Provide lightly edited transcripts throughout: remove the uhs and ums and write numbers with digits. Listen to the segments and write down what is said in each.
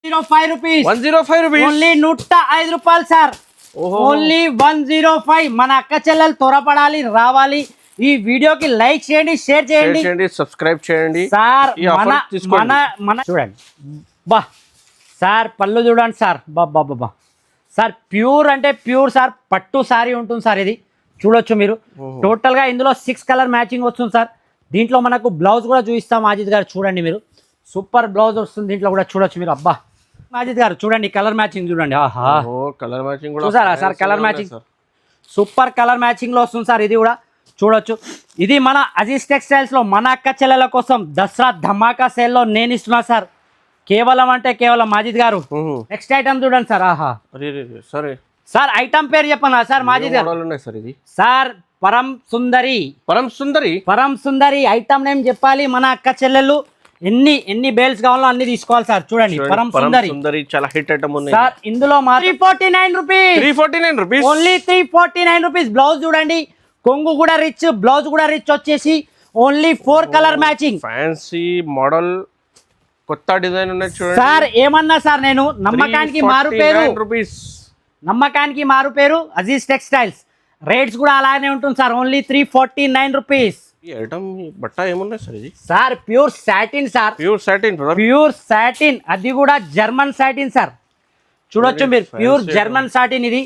105 rupees. 105 rupees. Only 105 రూపాయలు sir. Only 105. మన అక్క చెల్లెలు త్వరపడాలి, రావాలి. ఈ వీడియోకి లైక్ చేయండి, షేర్ చేయండి, సబ్స్క్రైబ్ చేయండి సార్. మన చూడండి బా సార్, పళ్ళు చూడండి సార్. బాబా సార్, ప్యూర్ అంటే ప్యూర్ సార్, పట్టు సారీ ఉంటుంది సార్. ఇది చూడొచ్చు మీరు. టోటల్గా ఇందులో 6 కలర్ మ్యాచింగ్ వస్తుంది సార్. దీంట్లో మనకు బ్లౌజ్ కూడా చూపిస్తాం మాజిద్ గారు. చూడండి మీరు, సూపర్ బ్లౌజ్ వస్తుంది దీంట్లో కూడా. చూడొచ్చు మీరు. అబ్బా మాజిద్ గారు చూడండి, కలర్ మ్యాచింగ్ చూడండి. ఆహా, కలర్ మ్యాచింగ్ చూసారా sir? Colour matching super colour matching లో వస్తుంది సార్. ఇది కూడా చూడొచ్చు. ఇది మన అజీజ్ టెక్స్టైల్స్ లో మన అక్క చెల్లెల కోసం దసరా ధమాకా సేల్ లో నేను ఇస్తున్నా సార్. కేవలం అంటే కేవలం మాజిద్ గారు. నెక్స్ట్ ఐటమ్ చూడండి సార్. ఆహా సరే సార్, ఐటమ్ పేరు చెప్పనా సార్ మాజిద్ గారు? సార్ పరం సుందరి. పరం సుందరి ఐటమ్ నేమ్ చెప్పాలి. మన అక్క చెల్లెలు ఎన్ని బేల్స్ కావాలో అన్ని తీసుకోవాలి సార్. చూడండి, పరం సుందరి చాలా హిట్ ఐటమ్ ఉంది సార్. ఇందులో 349 రూపీస్. Only 349 rupees. బ్లౌజ్ చూడండి, కొంగు కూడా రిచ్, బ్లౌజ్ కూడా రిచ్ వచ్చేసి only 4 colour matching. Fancy model, కొత్త డిజైన్ ఉన్నాయి చూడండి సార్. ఏమన్నా సార్, నేను నమ్మకానికి మారు పేరు అజీజ్ టెక్స్టైల్స్. రేట్స్ కూడా అలానే ఉంటుంది సార్. Only 349 rupees. ఈ ఐటమ్ బట్ట ఏమున్నాయి సార్? ఇది sir pure satin sir. Pure satin, అది కూడా జర్మన్ సాటిన్ సార్. చూడొచ్చు మీరు, ప్యూర్ జర్మన్ సాటిన్. ఇది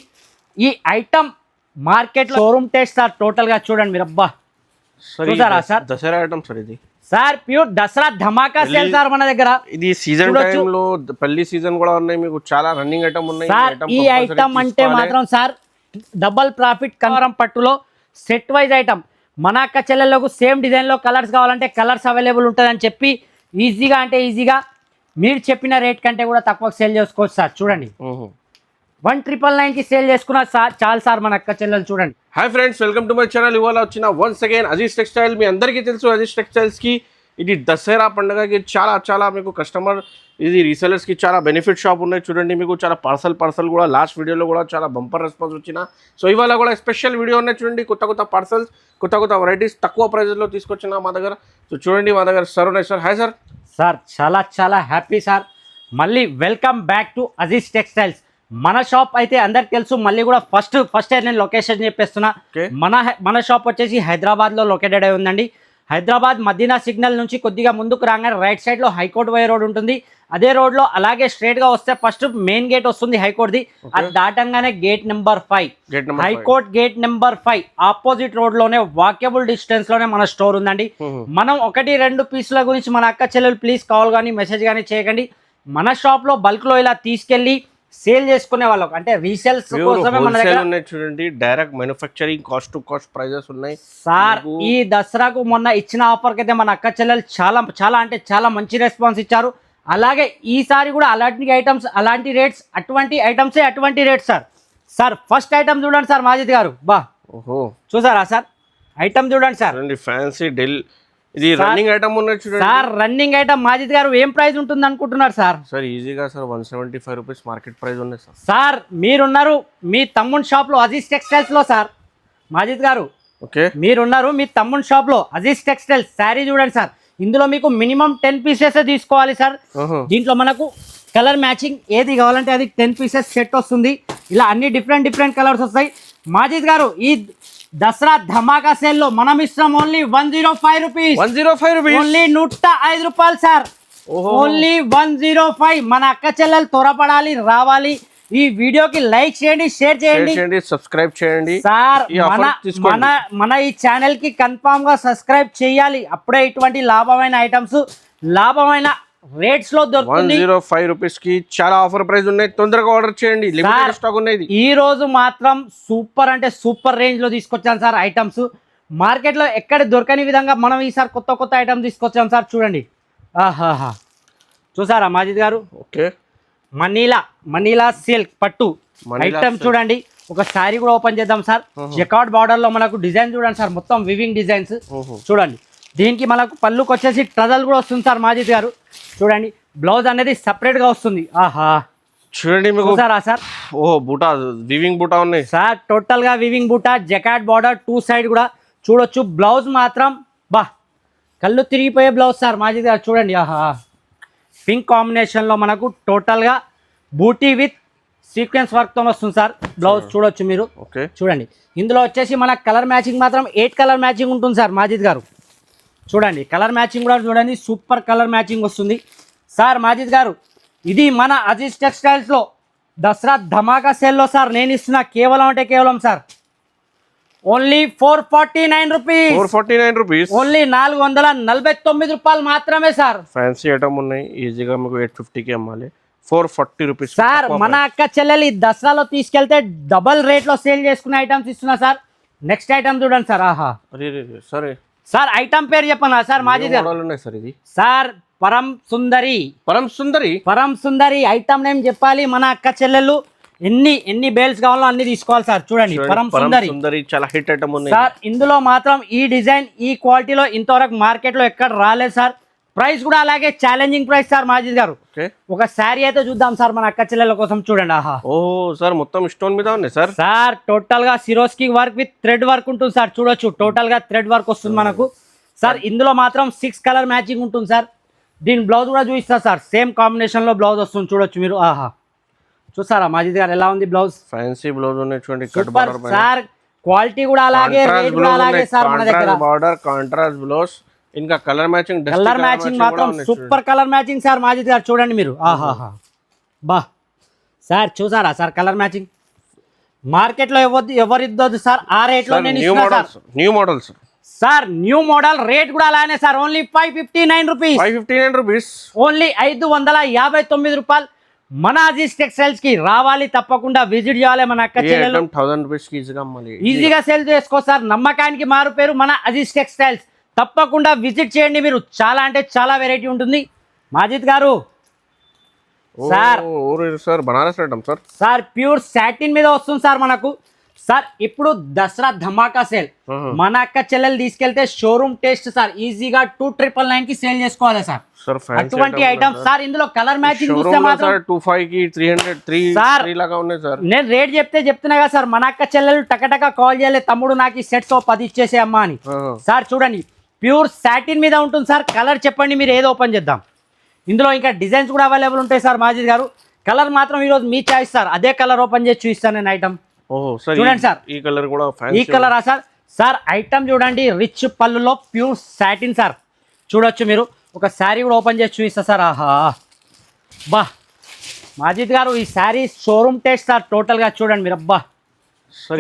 ఈ ఐటమ్ మార్కెట్ లో షోరూమ్ టెస్ట్ సార్. టోటల్ గా చూడండి మీరు. అబ్బా చూసారా సార్? దసరా ఐటమ్ సార్ ఇది. సార్ ప్యూర్ దసరా ధమాకా సేల్ సార్ మన దగ్గర. ఇది సీజన్ టైం లో పెళ్లి సీజన్ కూడా ఉన్నాయి మీకు. చాలా రన్నింగ్ ఐటమ్ ఉన్నాయి సార్. ఈ ఐటమ్ అంటే మాత్రం సార్ డబల్ ప్రాఫిట్. కనరం పట్టులో సెట్ వైజ్ ఐటమ్. మన అక్క చెల్లెళ్ళకు సేమ్ డిజైన్ లో కలర్స్ కావాలంటే కలర్స్ అవైలబుల్ ఉంటుందని చెప్పి ఈజీగా అంటే ఈజీగా మీరు చెప్పిన రేట్ కంటే కూడా తక్కువ సేల్ చేసుకోవచ్చు సార్. చూడండి, 1999 కి సేల్ చేసుకున్న సార్ చాలు సార్ మన అక్క చెల్లెలు. చూడండి. Hi friends, welcome to my channel. ఇవాళ వచ్చిన వన్స్ అగైన్ అజీజ్ టెక్స్టైల్. మీ అందరికీ తెలుసు అజీజ్ టెక్స్టైల్స్ కి ఇది దసరా పండుగకి చాలా మీకు కస్టమర్, ఇది రీసెలర్స్ కి చాలా బెనిఫిట్ షాప్ ఉన్నాయి. చూడండి, మీకు చాలా పార్సల్ కూడా లాస్ట్ వీడియోలో కూడా చాలా బంపర్ రెస్పాన్స్ వచ్చిన. సో ఇవాళ కూడా స్పెషల్ వీడియో ఉన్నాయి చూడండి. కొత్త పార్సల్స్, కొత్త వెరైటీస్ తక్కువ ప్రైజెస్లో తీసుకొచ్చిన మా దగ్గర. సో చూడండి, మా దగ్గర సార్ ఉన్నాయి సార్. Hi sir. సార్ చాలా హ్యాపీ సార్. మళ్ళీ welcome back to Aziz textiles. మన షాప్ అయితే అందరికి తెలుసు. మళ్ళీ కూడా ఫస్ట్ నేను లొకేషన్ చెప్పేస్తున్నా. మన షాప్ వచ్చేసి హైదరాబాద్లో లొకేటెడ్ అయి ఉందండి. హైదరాబాద్ మదీనా సిగ్నల్ నుంచి కొద్దిగా ముందుకు రాగానే రైట్ సైడ్లో హైకోర్ట్ వై రోడ్ ఉంటుంది. అదే రోడ్లో అలాగే స్ట్రైట్గా వస్తే ఫస్ట్ మెయిన్ గేట్ వస్తుంది హైకోర్ట్ది. అది దాటంగానే gate number 5, high court gate number 5 opposite రోడ్లోనే వాకేబుల్ డిస్టెన్స్లోనే మన స్టోర్ ఉందండి. మనం 1-2 పీసుల గురించి మన అక్క చెల్లెలు ప్లీజ్ కాల్ కానీ మెసేజ్ కానీ చేయకండి. మన షాప్లో బల్క్లో ఇలా తీసుకెళ్ళి సేల్ చేసుకునే వాళ్ళకి అంటే రీసేల్స్ కోసమే మన దగ్గర ఉన్నాయి చూడండి. Direct manufacturing cost to cost prices ఉన్నాయి సార్. ఈ దసరాకు మొన్న ఇచ్చిన ఆఫర్ కి అయితే మన అక్క చెల్లెలు చాలా మంచి రెస్పాన్స్ ఇచ్చారు. అలాగే ఈసారి కూడా అలాంటి రేట్స్ అటువంటి rates sir. Sir first item చూడండి సార్ మాజిద్ గారు. చూసారా సార్? ఐటమ్ చూడండి సార్. ఫ్యాన్సీ ఇది రన్నింగ్ ఐటమ్ ఉన్నాయి చూడండి సార్. రన్నింగ్ ఐటమ్ మాజిద్ గారు ఏం ప్రైస్ ఉంటుంది అనుకుంటున్నారు సార్? సార్ ఈజీగా సార్ 175 రూపీస్ మార్కెట్ ప్రైస్ ఉన్నాయి సార్. సార్ మీరున్నారు మీ తమ్ముని షాప్ లో అజీజ్ టెక్స్టైల్స్ లో సార్. మాజిద్ గారు ఓకే, మీరున్నారు మీ తమ్ముని షాప్ లో అజీజ్ టెక్స్టైల్స్. శారీ చూడండి సార్. ఇందులో మీకు మినిమం 10 పీసెస్ తీసుకోవాలి సార్. దీంట్లో మనకు కలర్ మ్యాచింగ్ ఏది కావాలంటే అది 10 పీసెస్ సెట్ వస్తుంది. ఇలా అన్ని డిఫరెంట్ కలర్స్ వస్తాయి. మాజిద్ గారు ఈ దసరా ధమాకా సేల్ లో మనం ఇస్తాం ఓన్లీ 105 రూపీస్. ఓన్లీ 105 రూపాయలు సార్. ఓన్లీ 105. మన అక్క చెల్లెలు త్వరపడాలి, రావాలి. ఈ వీడియోకి లైక్ చేయండి, షేర్ చేయండి, సబ్స్క్రైబ్ చేయండి సార్. మన ఈ ఛానల్ కి కన్ఫామ్ గా సబ్స్క్రైబ్ చేయాలి. అప్పుడే ఇటువంటి లాభమైన ఐటమ్స్ లాభమైన రేట్స్ లో దొరుకుతుంది. 105 రూపీస్ కి చాలా ఆఫర్ ప్రైస్ ఉన్నాయి. తొందరగా ఆర్డర్ చేయండి, లిమిటెడ్ స్టాక్ ఉన్నాయి. ఈ రోజు మాత్రం సూపర్ అంటే సూపర్ రేంజ్ లో తీసుకొచ్చాను సార్ ఐటమ్స్. మార్కెట్ లో ఎక్కడ దొరకని విధంగా మనం ఈసారి కొత్త ఐటమ్స్ తీసుకొచ్చాం సార్. చూడండి, ఆహాహా, చూసారా మాజిద్ గారు? ఓకే, మనీలా సిల్క్ పట్టు ఐటమ్ చూడండి. ఒక శారీ కూడా ఓపెన్ చేద్దాం సార్. జకార్డ్ బార్డర్ లో మనకు డిజైన్ చూడండి సార్. మొత్తం వివింగ్ డిజైన్స్ చూడండి. దీనికి మనకు పళ్ళుకి వచ్చేసి ట్రజల్ కూడా వస్తుంది సార్ మాజిద్ గారు. చూడండి, బ్లౌజ్ అనేది సపరేట్ గా వస్తుంది. ఆహా, చూడండి చూసారా సార్? బూటా, వివింగ్ బూటా ఉన్నాయి సార్. టోటల్ గా వివింగ్ బూటా, జకార్డ్ బార్డర్ 2 సైడ్ కూడా చూడొచ్చు. బ్లౌజ్ మాత్రం కళ్ళు తిరిగిపోయే బ్లౌజ్ సార్ మాజిద్ గారు. చూడండి, ఆహా, పింక్ కాంబినేషన్లో మనకు టోటల్గా బూటీ విత్ సీక్వెన్స్ వర్క్తో వస్తుంది సార్. బ్లౌజ్ చూడొచ్చు మీరు. ఓకే చూడండి ఇందులో వచ్చేసి మన కలర్ మ్యాచింగ్ మాత్రం 8 కలర్ మ్యాచింగ్ ఉంటుంది సార్ మాజిద్ గారు. చూడండి కలర్ మ్యాచింగ్ కూడా చూడండి, సూపర్ కలర్ మ్యాచింగ్ వస్తుంది సార్. మాజిద్ గారు ఇది మన అజీజ్ టెక్స్టైల్స్లో దసరా ధమాకా సేల్లో సార్ నేను ఇస్తున్నా కేవలం అంటే కేవలం sir only 449 rupees. 449 rupees only 449 రూపాయలు మాత్రమే సార్. ఫ్యాన్సీ ఐటమ్ ఉన్నాయి, ఈజీగా మీకు 850కి అమ్మాలి. 440 రూపీస్ సార్. మన అక్క చెల్లెలు ఈ దసరాలో తీసుకెళ్తే డబల్ రేట్లో సేల్ చేసుకునే ఐటమ్స్ ఇస్తున్నా సార్. నెక్స్ట్ ఐటమ్ చూడండి సార్. ఆహా సరే సార్ ఐటమ్ పేరు చెప్పనా సార్ మాజిద్ గారు? ఉన్నాయి సార్. ఇది సార్ పరం సుందరి. పరం సుందరి ఐటమ్ నేమ్ చెప్పాలి. మన అక్క చెల్లెలు ఎన్ని బేల్స్ కావాలో అన్ని తీసుకోవాలి సార్. చూడండి పరం సుందరి చాలా హిట్ ఐటమ్ ఉంది సార్. ఇందులో మాత్రం ఈ డిజైన్ ఈ క్వాలిటీలో ఇంతవరకు మార్కెట్లో ఎక్కడ రాలేదు సార్. ప్రైస్ కూడా అలాగే ఛాలెంజింగ్ ప్రైస్ సార్ మాజిద్ గారు. ఒక శారీ అయితే చూద్దాం సార్ మన అక్క చెల్లెల కోసం. చూడండి. ఆహా సార్ మొత్తం స్టోన్ మీద ఉన్నాయి సార్. సార్ టోటల్ గా Swarovski work with thread work ఉంటుంది సార్. చూడొచ్చు టోటల్ గా థ్రెడ్ వర్క్ వస్తుంది మనకు సార్. ఇందులో మాత్రం 6 కలర్ మ్యాచింగ్ ఉంటుంది సార్. దీని బ్లౌజ్ కూడా చూపిస్తా సార్. సేమ్ కాంబినేషన్ లో బ్లౌజ్ వస్తుంది చూడొచ్చు మీరు. ఆహా చూసారా మాజిద్ గారు ఎలా ఉంది బ్లౌజ్? ఫ్యాన్సీ బ్లౌజ్ ఉన్నాయి చూడండి. Super sir. క్వాలిటీ కూడా అలాగే, రేట్ కూడా అలాగే సార్ మన దగ్గర. బార్డర్ కాంట్రాస్ట్ బ్లౌజ్, ఇంకా కలర్ మ్యాచింగ్ మాత్రం super colour matching sir Majid గారు. చూడండి మీరు. ఆహాహా బా సార్ చూసారా సార్ కలర్ మ్యాచింగ్? మార్కెట్లో ఎవరిద్దోదు సార్ ఆ రేట్ లో నేను new models sir. New model rate కూడా అలానే sir. Only 559 rupees. 559 rupees only 559 రూపాయలు. మన అజీజ్ టెక్స్టైల్స్ కి రావాలి, తప్పకుండా విజిట్ చేయాలి. మన అక్క చెల్లెలు 1000 రూపీస్ ఈజీగా సేల్ చేసుకో సార్. నమ్మకానికి మారు పేరు మన అజీజ్ టెక్స్టైల్స్. తప్పకుండా విజిట్ చేయండి మీరు. చాలా అంటే చాలా వెరైటీ ఉంటుంది మాజిద్ గారు. Sir Banaras item sir. Sir pure satin మీద వస్తుంది సార్ మనకు సార్. ఇప్పుడు దసరా ధమాకా సేల్. మన అక్క చెల్లెలు తీసుకెళ్తే షోరూమ్ టేస్ట్ సార్. ఈజీగా 299 కి సేల్ చేసుకోవాలి సార్. అటువంటి ఐటమ్ సార్. ఇందులో కలర్ మ్యాచింగ్ చూస్తే మాత్రం 25 కి 300 లాగా ఉన్నాయి సార్. నేను రేట్ చెప్తున్నా కదా సార్. మన అక్క చెల్లెలు టకటక కాల్ చేయలే, తమ్ముడు నాకు ఈ సెట్స్ 10 ఇచ్చేసే అమ్మా అని. సార్ చూడండి ప్యూర్ సాటిన్ మీద ఉంటుంది సార్. కలర్ చెప్పండి మీరు, ఏదో ఓపెన్ చేద్దాం. ఇందులో ఇంకా డిజైన్స్ కూడా అవైలబుల్ ఉంటాయి సార్ మాజిద్ గారు. కలర్ మాత్రం ఈరోజు మీ చాయిస్ సార్. అదే కలర్ ఓపెన్ చేసి చూపిస్తాను నేను ఐటమ్. చూడండి సార్ ఈ కలర్ కూడా ఈ కలరా సార్. సార్ ఐటమ్ చూడండి రిచ్ పళ్ళులో ప్యూర్ సాటిన్ సార్. చూడొచ్చు మీరు. ఒక శారీ కూడా ఓపెన్ చేసి చూపిస్తా సార్. ఆహా బా మాజిద్ గారు ఈ sari showroom taste sir. Total గా చూడండి మీరు. అబ్బా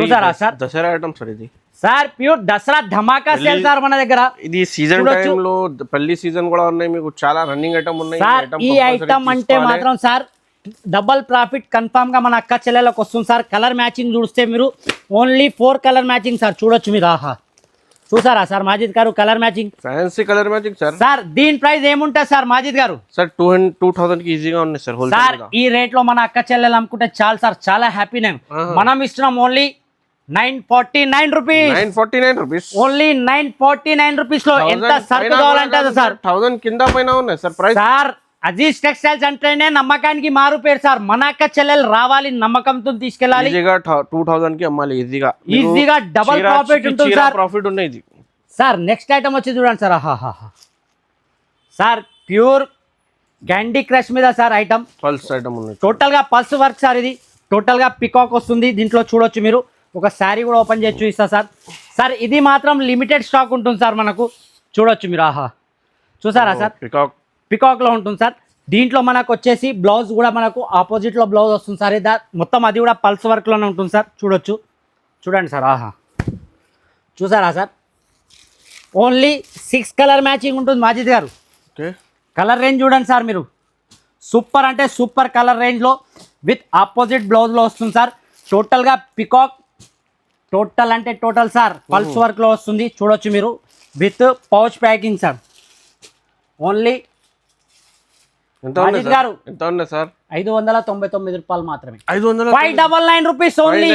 చూసారా సార్? దసరా ఐటమ్ సార్ ఇది సార్. ప్యూర్ దసరా ధమాకా సేల్ సార్ మన దగ్గర. ఇది సీజన్ టైం లో పెళ్లి సీజన్ కూడా ఉన్నాయి మీకు. చాలా రన్నింగ్ ఐటమ్ ఉన్నాయి సార్. ఈ ఐటమ్ అంటే మాత్రం సార్ డబల్ ప్రాఫిట్ కన్ఫామ్ గా మన అక్క చెల్లెలకు వస్తుంది సార్. కలర్ మ్యాచింగ్ చూస్తే మీరు ఓన్లీ 4 కలర్ మ్యాచింగ్ సార్. చూడొచ్చు మీరు. ఆహా చూసారా సార్ మాజిద్ గారు colour matching? Fancy colour matching sir. Sir దీని ప్రైస్ ఏముంటుంది సార్ మాజిద్ గారు? సార్ 2000 కి ఈజీగా ఉన్నాయి సార్. సార్ ఈ రేట్ లో మన అక్క చెల్లెలు అమ్ముకుంటే చాలు సార్. చాలా హ్యాపీ నేను. మనం ఇస్తున్నాం only 949 rupees. 949 rupees only 949 rupees లో ఎంత సరుకు కావాలంటే సార్. 1000 కింద పైన ఉన్నాయి sir price. Sir Aziz textiles అంటేనే నమ్మకానికి మారు పేరు సార్. మన అక్క చెల్లెలు రావాలి, నమ్మకంతో తీసుకెళ్ళాలి. ఈజీగా 2000 కి అమ్మాలి. ఈజీగా డబల్ ప్రాఫిట్ ఉంటుంది సార్. ప్రాఫిట్ ఉన్నాయి సార్. నెక్స్ట్ ఐటమ్ వచ్చి చూడండి sir. Sir pure candy crush మీద సార్ ఐటమ్. పల్స్ ఐటమ్ ఉన్నాయి. టోటల్ గా పల్స్ వర్క్ సార్. ఇది టోటల్ గా పికాక్ వస్తుంది. దీంట్లో చూడొచ్చు మీరు. ఒక శారీ కూడా ఓపెన్ చేసి చూపిస్తా సార్. సార్ ఇది మాత్రం లిమిటెడ్ స్టాక్ ఉంటుంది సార్ మనకు. చూడొచ్చు మీరు. ఆహా చూసారా సార్? పికాక్లో ఉంటుంది సార్. దీంట్లో మనకు వచ్చేసి బ్లౌజ్ కూడా మనకు ఆపోజిట్లో బ్లౌజ్ వస్తుంది సార్. ఇది మొత్తం అది కూడా పల్స్ వర్క్లోనే ఉంటుంది సార్. చూడండి సార్. ఆహా చూసారా సార్? ఓన్లీ 6 కలర్ మ్యాచింగ్ ఉంటుంది మాజిద్ గారు. కలర్ రేంజ్ చూడండి సార్ మీరు. సూపర్ అంటే సూపర్ కలర్ రేంజ్లో విత్ ఆపోజిట్ బ్లౌజ్లో వస్తుంది సార్. టోటల్గా పికాక్ టోటల్ అంటే టోటల్ సార్ పల్స్ వర్క్లో వస్తుంది. చూడొచ్చు మీరు. With pouch packing sir. Only Majid గారు ఎంత ఉన్నాయి సార్? 599 రూపాయలు మాత్రమే. 599 రూపీస్ ఓన్లీ.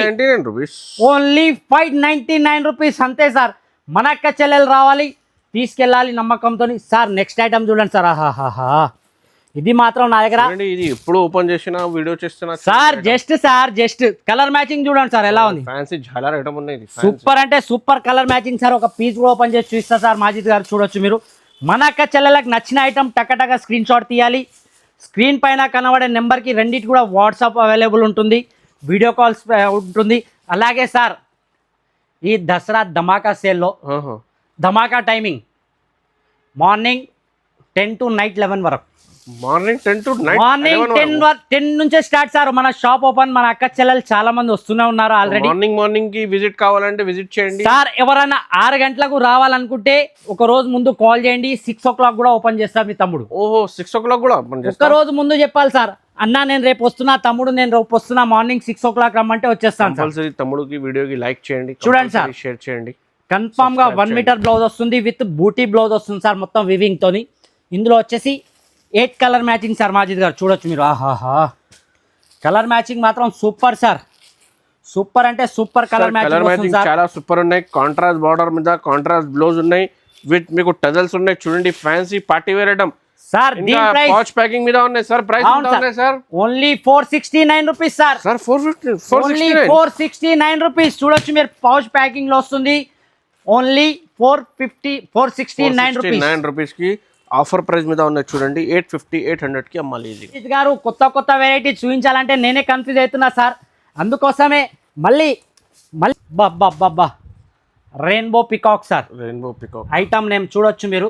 ఓన్లీ 599 రూపీస్ అంతే సార్. మన అక్క చెల్లెలు రావాలి, తీసుకెళ్ళాలి నమ్మకంతో సార్. నెక్స్ట్ ఐటమ్ చూడండి సార్. ఆహాహా ఇది మాత్రం నా దగ్గర ఇది ఎప్పుడు ఓపెన్ చేసిన వీడియో చేస్తున్నా సార్. జస్ట్ కలర్ మ్యాచింగ్ చూడండి సార్ ఎలా ఉంది. ఫ్యాన్సీ జాలర్ ఐటమ్ ఉన్నాయి. సూపర్ అంటే సూపర్ కలర్ మ్యాచింగ్ సార్. ఒక పీస్ కూడా ఓపెన్ చేసి చూస్తా సార్ మాజిద్ గారు. చూడొచ్చు మీరు. మన అక్క చెల్లెలకు నచ్చిన ఐటమ్ టకటక స్క్రీన్ షాట్ తీయాలి. స్క్రీన్ పైన కనబడే నెంబర్కి రెండింటి కూడా వాట్సాప్ అవైలబుల్ ఉంటుంది, వీడియో కాల్స్ ఉంటుంది. అలాగే సార్ ఈ దసరా ధమాకా సేల్లో ధమాకా టైమింగ్ మార్నింగ్ 10 to నైట్ 11 వరకు. మార్నింగ్ 10 to నైట్ మార్నింగ్ 10 నుంచే స్టార్ట్ సార్. మన షాప్ ఓపెన్. మన అక్క చెల్లెలు చాలా మంది వస్తూనే ఉన్నారు ఆల్రెడీ. మార్నింగ్ కి విజిట్ కావాలంటే విజిట్ చేయండి సార్. ఎవరైనా 6 గంటలకు రావాలనుకుంటే ఒక రోజు ముందు కాల్ చేయండి. 6 o'clock కూడా ఓపెన్ చేస్తారు మీ తమ్ముడు. ఓహో 6 o'clock కూడా ఓపెన్ చేస్తారు. ఒక రోజు ముందు చెప్పాలి సార్. అన్నా నేను రేపు వస్తున్నా, తమ్ముడు నేను రేపు వస్తున్నా, మార్నింగ్ 6 o'clock రమ్మంటే వచ్చేస్తాను సార్. కంపల్సరీ తమ్ముడికి వీడియోకి లైక్ చేయండి, చూడండి సార్, షేర్ చేయండి. కన్ఫామ్ గా 1 మీటర్ బ్లౌజ్ వస్తుంది విత్ బూటీ బ్లౌజ్ వస్తుంది సార్, మొత్తం వివింగ్ తోని. ఇందులో వచ్చేసి 8 కలర్ మ్యాచింగ్ సార్. మాజిద్ గారు చూడొచ్చు మీరు. ఆహాహా, కలర్ మ్యాచింగ్ మాత్రం సూపర్ సార్. సూపర్ అంటే సూపర్ కలర్ మ్యాచింగ్ చాలా సూపర్ ఉన్నాయి. కాంట్రాస్ట్ బార్డర్ మీద కాంట్రాస్ట్ బ్లౌజ్ ఉన్నాయి విత్ మీకు టజల్స్ ఉన్నాయి. చూడండి fancy party wear item sir. దీని ప్రైస్ పౌచ్ ప్యాకింగ్ మీద ఉన్నాయి సార్. ప్రైస్ ఎంత ఉంది sir? Only 469 rupees sir. Sir 469 rupees. చూడొచ్చు మీరు, పౌచ్ ప్యాకింగ్ లో వస్తుంది. ఓన్లీ 469 రూపీస్ కి ఆఫర్ ప్రైస్ మీద ఉన్నాయి. చూడండి 850 800 కి అమ్మాలి. ఇది గారు కొత్త వెరైటీ చూపించాలంటే నేనే కన్ఫ్యూజ్ అవుతున్నా సార్. అందుకోసమే మళ్ళీ Baba rainbow peacock sir. Rainbow peacock item name చూడొచ్చు మీరు.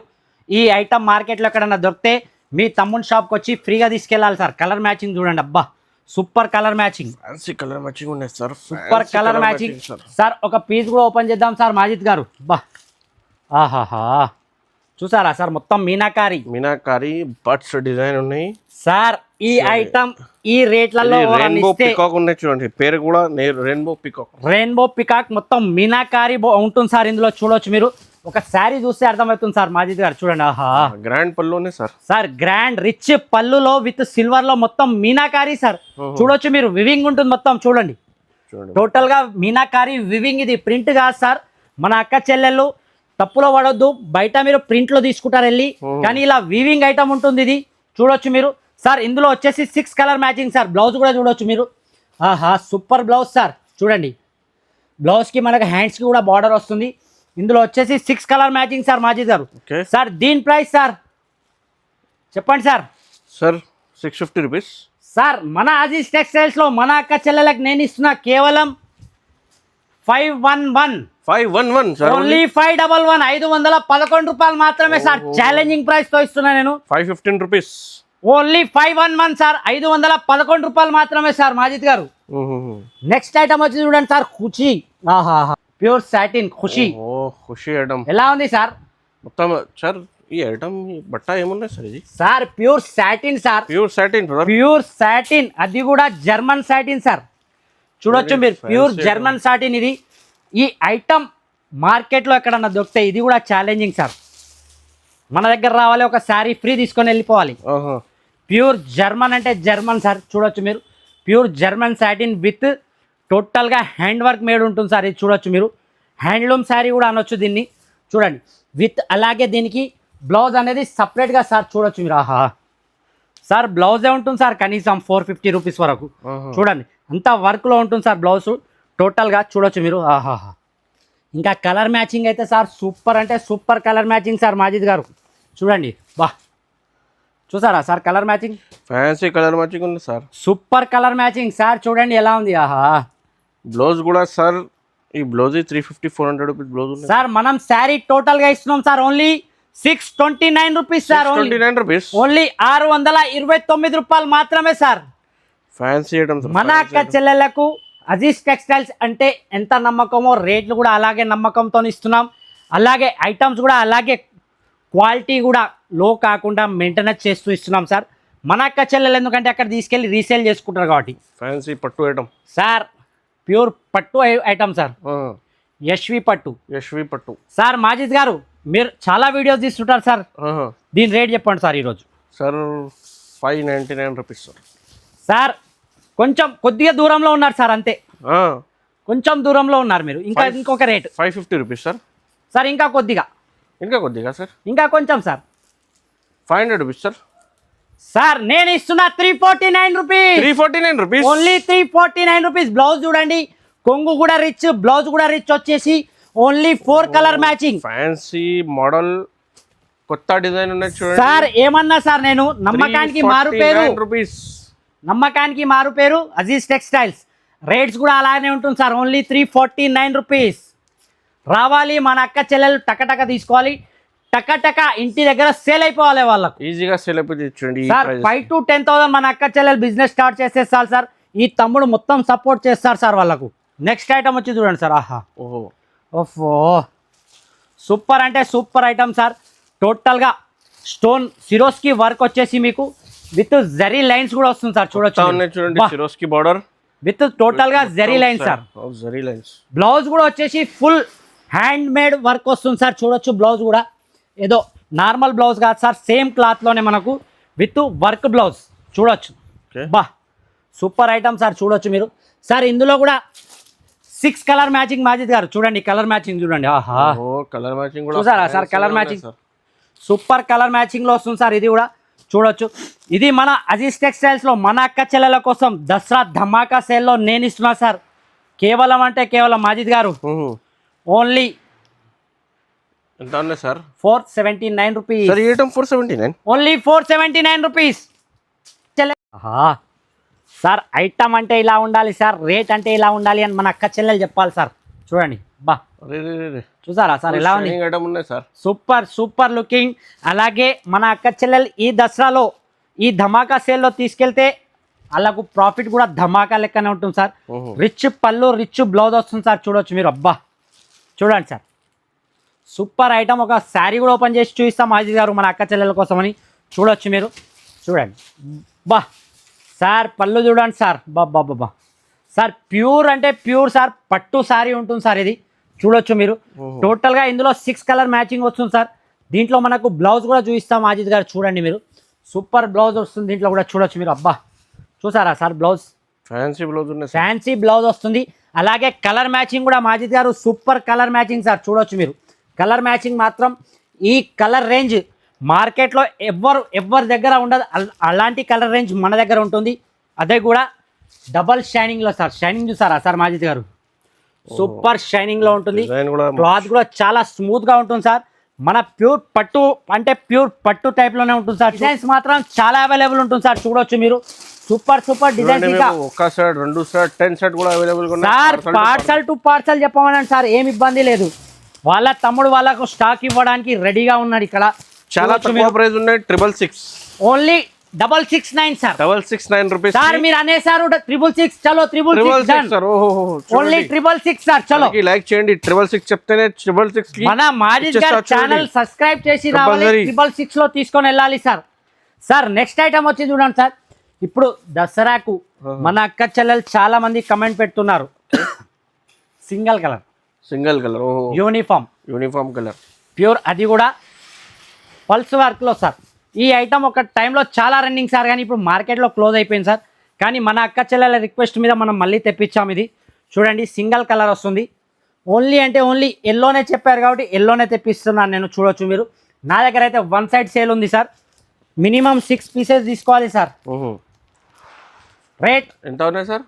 ఈ ఐటమ్ మార్కెట్లో ఎక్కడన్నా దొరికితే మీ తమ్ముని షాప్కి వచ్చి ఫ్రీగా తీసుకెళ్ళాలి సార్. కలర్ మ్యాచింగ్ చూడండి, అబ్బా super colour matching. Fancy colour matching ఉన్నాయి sir. Super colour matching sir. ఒక పీస్ కూడా ఓపెన్ చేద్దాం సార్ మాజిద్ గారు. బా ఆహాహా, చూసారా సార్, మొత్తం మీనాకారి బర్డ్స్ డిజైన్ ఉన్నాయి సార్. ఈ ఐటమ్ ఈ రేట్లలో రెయిన్బో పికాక్ ఉన్నాయి. చూడండి పేరు కూడా రెయిన్బో పికాక్. మొత్తం మీనాకారి ఉంటుంది సార్. ఇందులో చూడొచ్చు మీరు. ఒక శారీ చూస్తే అర్థమవుతుంది సార్ మాజిద్ గారు. చూడండి, ఆహా, గ్రాండ్ పళ్ళునే సార్. సార్ గ్రాండ్ రిచ్ పళ్ళులో విత్ సిల్వర్ లో మొత్తం మీనాకారి సార్. చూడొచ్చు మీరు, వివింగ్ ఉంటుంది మొత్తం. చూడండి టోటల్ గా మీనాకారి వివింగ్. ఇది ప్రింట్ కాదు సార్. మన అక్క చెల్లెళ్ళు తప్పులో పడొద్దు, బయట మీరు ప్రింట్ లో తీసుకుంటారు వెళ్ళి, కానీ ఇలా వీవింగ్ ఐటమ్ ఉంటుంది. ఇది చూడొచ్చు మీరు సార్. ఇందులో వచ్చేసి 6 కలర్ మ్యాచింగ్ సార్. బ్లౌజ్ కూడా చూడొచ్చు మీరు. ఆహా, సూపర్ బ్లౌజ్ సార్. చూడండి, బ్లౌజ్ కి మనకు హ్యాండ్స్ కి కూడా బార్డర్ వస్తుంది. ఇందులో వచ్చేసి 6 కలర్ మ్యాచింగ్ సార్ మాజిద్ గారు. సార్ దీని ప్రైస్ సార్ చెప్పండి సార్. Sir 650 rupees sir. మన అజీజ్ టెక్స్టైల్స్ లో మన అక్క చెల్లెలకు నేను ఇస్తున్నా కేవలం 511 సార్. ఓన్లీ 511 511 రూపాయలు మాత్రమే సార్. ఛాలెంజింగ్ ప్రైస్ తో ఇస్తున్నా నేను. 515 రూపీస్ ఓన్లీ 511 సార్. 511 రూపాయలు మాత్రమే సార్ మాజిద్ గారు. నెక్స్ట్ ఐటమ్ వచ్చి చూడండి సార్, ఖుషి. ఆహాహా, ప్యూర్ సాటిన్ ఖుషి. ఖుషి ఐటమ్ ఎలా ఉంది సార్? మొత్తం సార్ ఈ ఐటమ్ బట్ట ఏమున్నాయి సార్? ఇది sir pure satin sir. Pure satin, అది కూడా జర్మన్ సాటిన్ సార్. చూడొచ్చు మీరు, ప్యూర్ జర్మన్ సాటిన్. ఇది ఈ ఐటమ్ మార్కెట్లో ఎక్కడన్నా దొరికితే ఇది కూడా ఛాలెంజింగ్ సార్. మన దగ్గర రావాలి, ఒక శారీ ఫ్రీ తీసుకొని వెళ్ళిపోవాలి. ప్యూర్ జర్మన్ అంటే జర్మన్ సార్. చూడొచ్చు మీరు, ప్యూర్ జర్మన్ సాటిన్ విత్ టోటల్గా హ్యాండ్ వర్క్ మేడ్ ఉంటుంది సార్. ఇది చూడొచ్చు మీరు, హ్యాండ్లూమ్ శారీ కూడా అనొచ్చు దీన్ని. చూడండి విత్ అలాగే దీనికి బ్లౌజ్ అనేది సపరేట్గా సార్. చూడొచ్చు మీరు. ఆహా సార్, బ్లౌజే ఉంటుంది సార్ కనీసం 450 రూపీస్ వరకు. చూడండి అంతా వర్క్లో ఉంటుంది సార్ బ్లౌజ్ టోటల్గా. చూడొచ్చు మీరు. ఆహాహా, ఇంకా కలర్ మ్యాచింగ్ అయితే సార్ సూపర్ అంటే super colour matching sir Majid గారు. చూడండి, బా చూసారా sir colour matching? Fancy colour matching ఉంది sir. Super colour matching sir. చూడండి ఎలా ఉంది. ఆహా, బ్లౌజ్ కూడా సార్. ఈ బ్లౌజ్ 350 400 రూపీస్ బ్లౌజ్ ఉంది సార్. మనం శారీ టోటల్గా ఇస్తున్నాం sir only 629 rupees sir. Only 629 రూపాయలు మాత్రమే సార్. Fancy items. మన అక్క చెల్లెళ్లకు అజీజ్ టెక్స్టైల్స్ అంటే ఎంత నమ్మకమో రేట్లు కూడా అలాగే నమ్మకంతో ఇస్తున్నాం. అలాగే ఐటమ్స్ కూడా అలాగే క్వాలిటీ కూడా లో కాకుండా మెయింటెనెన్స్ చేస్తూ ఇస్తున్నాం సార్. మన అక్క చెల్లెలు ఎందుకంటే అక్కడ తీసుకెళ్ళి రీసేల్ చేసుకుంటారు కాబట్టి. ఫ్యాన్సీ పట్టు ఐటమ్ సార్, ప్యూర్ పట్టు ఐటమ్ సార్. యశ్వి పట్టు సార్. మాజిద్ గారు మీరు చాలా వీడియోస్ తీస్తుంటారు సార్, దీని రేట్ చెప్పండి సార్ ఈరోజు. Sir 599 rupees sir. సార్ కొంచెం కొద్దిగా దూరంలో ఉన్నారు సార్, అంతే కొంచెం దూరంలో ఉన్నారు మీరు. ఇంకా ఇంకొక రేట్ 550 రూపీస్ సార్. సార్ ఇంకా కొద్దిగా సార్, ఇంకా కొంచెం సార్. 500 rupees sir. సార్ నేను ఇస్తున్నా 349 రూపీస్. Only 349 rupees. బ్లౌజ్ చూడండి, కొంగు కూడా రిచ్, బ్లౌజ్ కూడా రిచ్ వచ్చేసి only 4 colour matching. Fancy model కొత్త డిజైన్ ఉన్నాయి చూడండి సార్ ఏమన్నా సార్ నేను నమ్మకానికి మారు పేరు రూపీస్, నమ్మకానికి మారు పేరు అజీజ్ టెక్స్టైల్స్. రేట్స్ కూడా అలానే ఉంటుంది సార్, ఓన్లీ 349 రూపీస్. రావాలి మన అక్క చెల్లెలు టకటక తీసుకోవాలి, టకటక ఇంటి దగ్గర సేల్ అయిపోవాలి వాళ్ళకు, ఈజీగా సేల్ అయిపోతుంది చూడండి సార్. 5 to 10,000 మన అక్క చెల్లెలు బిజినెస్ స్టార్ట్ చేసేస్తారు సార్. ఈ తమ్ముడు మొత్తం సపోర్ట్ చేస్తారు సార్ వాళ్ళకు. నెక్స్ట్ ఐటమ్ వచ్చి చూడండి సార్. ఆహా, ఓహో ఓఫో, సూపర్ అంటే సూపర్ ఐటమ్ సార్. టోటల్గా స్టోన్ సిరోస్కి వర్క్ వచ్చేసి మీకు విత్ జరీ లైన్స్ కూడా వస్తుంది సార్. చూడొచ్చు చూడండి సిరోస్కి బార్డర్ విత్ టోటల్గా zari lines sir. Zari lines. Blouse కూడా వచ్చేసి ఫుల్ హ్యాండ్ మేడ్ వర్క్ వస్తుంది సార్. చూడొచ్చు బ్లౌజ్ కూడా ఏదో నార్మల్ బ్లౌజ్ కాదు సార్, సేమ్ క్లాత్లోనే మనకు విత్ వర్క్ బ్లౌజ్. చూడొచ్చు బా, సూపర్ ఐటమ్ సార్. చూడొచ్చు మీరు సార్. ఇందులో కూడా 6 కలర్ మ్యాచింగ్ మాజిద్ గారు చూడండి, కలర్ మ్యాచింగ్ చూడండి. ఆహా, కలర్ మ్యాచింగ్ చూసారా sir, colour matching super colour మ్యాచింగ్లో వస్తుంది సార్. ఇది కూడా చూడొచ్చు. ఇది మన అజీజ్ టెక్స్టైల్స్లో మన అక్క చెల్లెల కోసం దసరా ధమాకా సేల్లో నేను ఇస్తున్నా సార్. కేవలం అంటే కేవలం మాజిద్ గారు ఓన్లీ ఎంత ఉన్నాయి సార్? 479 రూపీస్. సార్ ఈ item 479, only 479 rupees. Sir item అంటే ఇలా ఉండాలి సార్, రేట్ అంటే ఇలా ఉండాలి అని మన అక్క చెల్లెలు చెప్పాలి సార్. చూడండి బా, చూసారా సార్ ఎలా ఉంది? ఐటమ్ ఉన్నాయి సార్, సూపర్ సూపర్ లుకింగ్. అలాగే మన అక్క చెల్లెలు ఈ దసరాలో ఈ ధమాకా సేల్లో తీసుకెళ్తే వాళ్ళకు ప్రాఫిట్ కూడా ధమాకా లెక్కనే ఉంటుంది సార్. రిచ్ పళ్ళు రిచ్ బ్లౌజ్ వస్తుంది సార్. చూడొచ్చు మీరు. అబ్బా చూడండి సార్, సూపర్ ఐటమ్. ఒక శారీ కూడా ఓపెన్ చేసి చూపిస్తాం మాజిద్ గారు మన అక్క చెల్లెల కోసం అని. చూడొచ్చు మీరు. చూడండి బా సార్, పళ్ళు చూడండి సార్. బాబా బాబా సార్, ప్యూర్ అంటే ప్యూర్ సార్, పట్టు శారీ ఉంటుంది సార్ ఇది. చూడొచ్చు మీరు. టోటల్గా ఇందులో 6 కలర్ మ్యాచింగ్ వస్తుంది సార్. దీంట్లో మనకు బ్లౌజ్ కూడా చూపిస్తాం మాజిద్ గారు. చూడండి మీరు, సూపర్ బ్లౌజ్ వస్తుంది దీంట్లో కూడా. చూడొచ్చు మీరు. అబ్బా చూసారా సార్, బ్లౌజ్ ఫ్యాన్సీ బ్లౌజ్ ఉన్నాయి, ఫ్యాన్సీ బ్లౌజ్ వస్తుంది. అలాగే కలర్ మ్యాచింగ్ కూడా మాజిద్ గారు సూపర్ కలర్ మ్యాచింగ్ సార్. చూడొచ్చు మీరు. కలర్ మ్యాచింగ్ మాత్రం ఈ కలర్ రేంజ్ మార్కెట్లో ఎవరి దగ్గర ఉండదు. అలాంటి కలర్ రేంజ్ మన దగ్గర ఉంటుంది. అదే కూడా డబల్ షైనింగ్లో సార్. షైనింగ్ చూసారా సార్ మాజిద్ గారు? సూపర్ షైనింగ్లో ఉంటుంది. క్లాత్ కూడా చాలా స్మూత్గా ఉంటుంది సార్. మన ప్యూర్ పట్టు అంటే ప్యూర్ పట్టు టైప్లోనే ఉంటుంది సార్. డిజైన్స్ మాత్రం చాలా అవైలబుల్ ఉంటుంది సార్. చూడొచ్చు మీరు. Super super designs. ఇంకా ఒక సెట్ 2 సెట్ 10 సెట్ కూడా available sir. Parcel to parcel చెప్పమనండి సార్, ఏమి ఇబ్బంది లేదు. వాళ్ళ తమ్ముడు వాళ్ళకు స్టాక్ ఇవ్వడానికి రెడీగా ఉన్నాడు ఇక్కడ. చాలా తక్కువ ప్రైస్ ఉన్నాయి. 666 ఓన్లీ 669 సార్. 669 rupees sir. మీరు అనేసారు 666. చలో 666 సార్. Only 666 sir. చలో లైక్ చేయండి. 666 చెప్తేనే 666 మన మాజిద్ గారి ఛానల్ సబ్స్క్రైబ్ చేసి రావాలి. 666 లో తీసుకొని వెళ్ళాలి సార్. సార్ నెక్స్ట్ ఐటమ్ వచ్చి చూడండి సార్. ఇప్పుడు దసరాకు మన అక్క చెల్లెలు చాలా మంది కమెంట్ పెడుతున్నారు. Single colour uniform colour pure, అది కూడా పల్స్ వర్క్లో సార్. ఈ ఐటమ్ ఒక టైంలో చాలా రన్నింగ్ సార్, కానీ ఇప్పుడు మార్కెట్లో క్లోజ్ అయిపోయింది సార్. కానీ మన అక్క చెల్లెల రిక్వెస్ట్ మీద మనం మళ్ళీ తెప్పించాం. ఇది చూడండి, సింగిల్ కలర్ వస్తుంది. ఓన్లీ అంటే ఓన్లీ ఎల్లోనే చెప్పారు కాబట్టి ఎల్లోనే తెప్పిస్తున్నాను నేను. చూడొచ్చు మీరు. నా దగ్గర అయితే 1 సైడ్ సేల్ ఉంది సార్. మినిమం 6 పీసెస్ తీసుకోవాలి సార్. రేట్ ఎంత ఉన్నాయి సార్?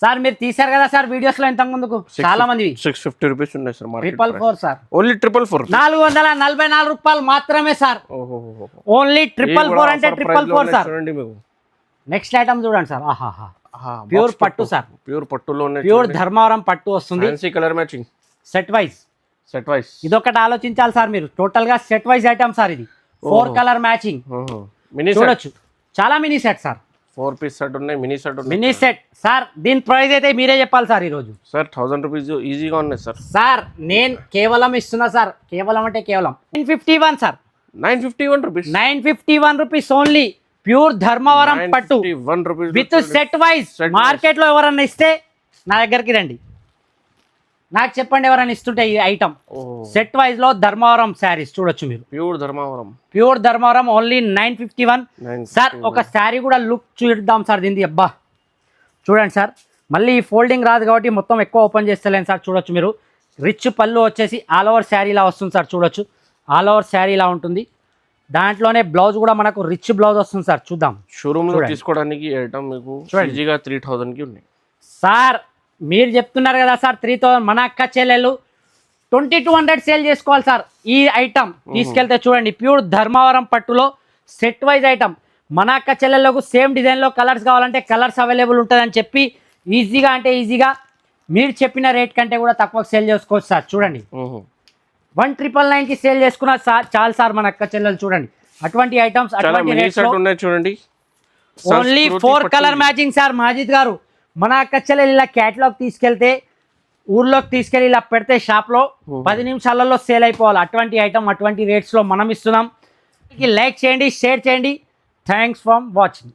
సార్ మీరు తీశారు కదా సార్ వీడియోస్ లో ఇంత ముందుకు చాలా మంది 650 రూపీస్ ఉన్నాయి సార్. 444 సార్. ఓన్లీ 444 444 రూపాయలు మాత్రమే సార్. ఓన్లీ 444 అంటే 444 సార్. నెక్స్ట్ ఐటమ్ చూడండి సార్. ఆహాహా, ప్యూర్ పట్టు సార్. ప్యూర్ పట్టులో ప్యూర్ ధర్మవరం పట్టు వస్తుంది. Fancy colour matching set wise. ఇదొకటి ఆలోచించాలి సార్ మీరు. టోటల్ గా సెట్ వైజ్ ఐటమ్ సార్. ఇది 4 కలర్ మ్యాచింగ్ చూడొచ్చు. చాలా mini set sir. 4 piece set ఉన్నాయి, మినీ సెట్ సార్. దీని ప్రైస్ అయితే మీరే చెప్పాలి సార్ ఈరోజు. సార్ 1000 రూపీస్ ఈజీగా ఉన్నాయి సార్. సార్ నేను కేవలం ఇస్తున్నా సార్. కేవలం అంటే కేవలం 951 sir. 951 rupees only. Pure Dharmavaram పట్టు విత్ సెట్ వైజ్. మార్కెట్ లో ఎవరన్నా ఇస్తే నా దగ్గరికి రండి, నాకు చెప్పండి ఎవరైనా ఇస్తుంటే ఈ ఐటమ్. సెట్ వైజ్ లో ధర్మవరం శారీస్ చూడొచ్చు మీరు. Pure Dharmavaram only 951 sir. ఒక శారీ కూడా లుక్ చూద్దాం సార్ దీనికి. అబ్బా చూడండి సార్. మళ్ళీ ఫోల్డింగ్ రాదు కాబట్టి మొత్తం ఎక్కువ ఓపెన్ చేస్తలేను సార్. చూడొచ్చు మీరు. రిచ్ పళ్ళు వచ్చేసి ఆల్ ఓవర్ శారీ ఇలా వస్తుంది సార్. చూడొచ్చు ఆల్ ఓవర్ శారీ ఇలా ఉంటుంది. దాంట్లోనే బ్లౌజ్ కూడా మనకు రిచ్ బ్లౌజ్ వస్తుంది సార్. చూద్దాం. షోరూమ్ లో తీసుకోవడానికి ఐటమ్ మీకు ఈజీగా 3000 కి ఉన్నాయి సార్. మీరు చెప్తున్నారు కదా సార్ 3000. మన అక్క చెల్లెలు 2200 సేల్ చేసుకోవాలి సార్. ఈ ఐటమ్ తీసుకెళ్తే చూడండి, ప్యూర్ ధర్మవరం పట్టులో సెట్ వైజ్ ఐటమ్. మన అక్క చెల్లెళ్ళకు సేమ్ డిజైన్లో కలర్స్ కావాలంటే కలర్స్ అవైలబుల్ ఉంటుందని చెప్పి ఈజీగా అంటే ఈజీగా మీరు చెప్పిన రేట్ కంటే కూడా తక్కువ సేల్ చేసుకోవచ్చు సార్. చూడండి 1999కి సేల్ చేసుకున్న చాలు సార్ మన అక్క చెల్లెలు. చూడండి అటువంటి ఐటమ్స్ అటువంటి రేట్స్ చూడండి, only 4 colour matching sir. Majid గారు మన అక్క చెల్లెలు ఇలా క్యాటలాగ్ తీసుకెళ్తే ఊర్లోకి తీసుకెళ్ళి ఇలా పెడితే షాప్లో 10 నిమిషాలలో సేల్ అయిపోవాలి. అటువంటి ఐటమ్ అటువంటి రేట్స్లో మనం ఇస్తున్నాం. లైక్ చేయండి, షేర్ చేయండి. Thanks for watching.